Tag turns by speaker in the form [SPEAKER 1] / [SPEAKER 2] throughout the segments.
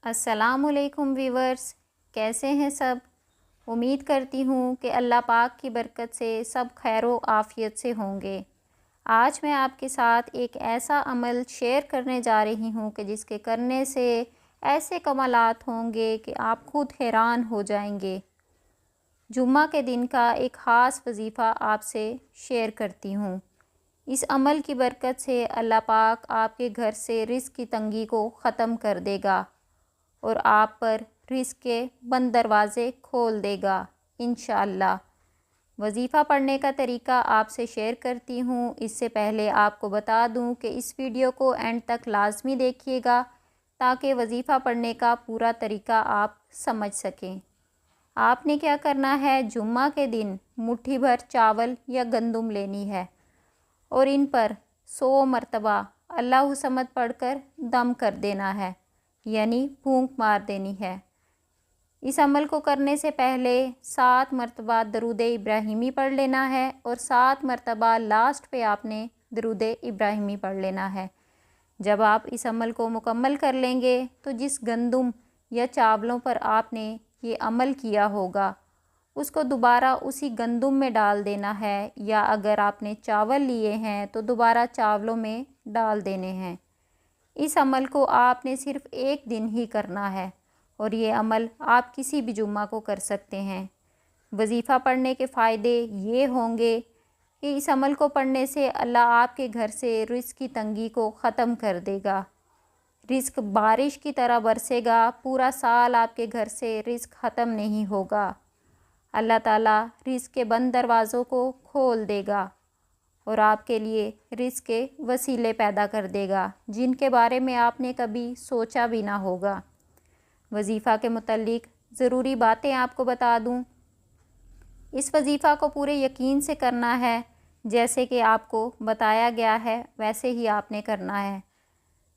[SPEAKER 1] السلام علیکم ویورز، کیسے ہیں سب؟ امید کرتی ہوں کہ اللہ پاک کی برکت سے سب خیر و عافیت سے ہوں گے۔ آج میں آپ کے ساتھ ایک ایسا عمل شیئر کرنے جا رہی ہوں کہ جس کے کرنے سے ایسے کمالات ہوں گے کہ آپ خود حیران ہو جائیں گے۔ جمعہ کے دن کا ایک خاص وظیفہ آپ سے شیئر کرتی ہوں۔ اس عمل کی برکت سے اللہ پاک آپ کے گھر سے رزق کی تنگی کو ختم کر دے گا اور آپ پر رزق کے بند دروازے کھول دے گا انشاءاللہ۔ وظیفہ پڑھنے کا طریقہ آپ سے شیئر کرتی ہوں۔ اس سے پہلے آپ کو بتا دوں کہ اس ویڈیو کو اینڈ تک لازمی دیکھیے گا تاکہ وظیفہ پڑھنے کا پورا طریقہ آپ سمجھ سکیں۔ آپ نے کیا کرنا ہے، جمعہ کے دن مٹھی بھر چاول یا گندم لینی ہے اور ان پر 100 مرتبہ اللہ الصمد پڑھ کر دم کر دینا ہے، یعنی پھونک مار دینی ہے۔ اس عمل کو کرنے سے پہلے 7 مرتبہ درود ابراہیمی پڑھ لینا ہے اور 7 مرتبہ لاسٹ پہ آپ نے درود ابراہیمی پڑھ لینا ہے۔ جب آپ اس عمل کو مکمل کر لیں گے تو جس گندم یا چاولوں پر آپ نے یہ عمل کیا ہوگا اس کو دوبارہ اسی گندم میں ڈال دینا ہے، یا اگر آپ نے چاول لیے ہیں تو دوبارہ چاولوں میں ڈال دینے ہیں۔ اس عمل کو آپ نے صرف ایک دن ہی کرنا ہے اور یہ عمل آپ کسی بھی جمعہ کو کر سکتے ہیں۔ وظیفہ پڑھنے کے فائدے یہ ہوں گے کہ اس عمل کو پڑھنے سے اللہ آپ کے گھر سے رزق کی تنگی کو ختم کر دے گا۔ رزق بارش کی طرح برسے گا، پورا سال آپ کے گھر سے رزق ختم نہیں ہوگا۔ اللہ تعالیٰ رزق کے بند دروازوں کو کھول دے گا اور آپ کے لیے رزق کے وسیلے پیدا کر دے گا جن کے بارے میں آپ نے کبھی سوچا بھی نہ ہوگا۔ وظیفہ کے متعلق ضروری باتیں آپ کو بتا دوں۔ اس وظیفہ کو پورے یقین سے کرنا ہے، جیسے کہ آپ کو بتایا گیا ہے ویسے ہی آپ نے کرنا ہے۔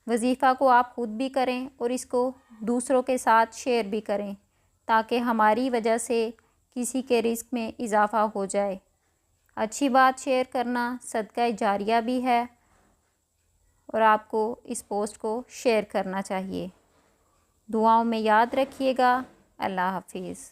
[SPEAKER 1] وظیفہ کو آپ خود بھی کریں اور اس کو دوسروں کے ساتھ شیئر بھی کریں تاکہ ہماری وجہ سے کسی کے رزق میں اضافہ ہو جائے۔ اچھی بات شیئر کرنا صدقہ جاریہ بھی ہے اور آپ کو اس پوسٹ کو شیئر کرنا چاہیے۔ دعاؤں میں یاد رکھیے گا۔ اللہ حافظ۔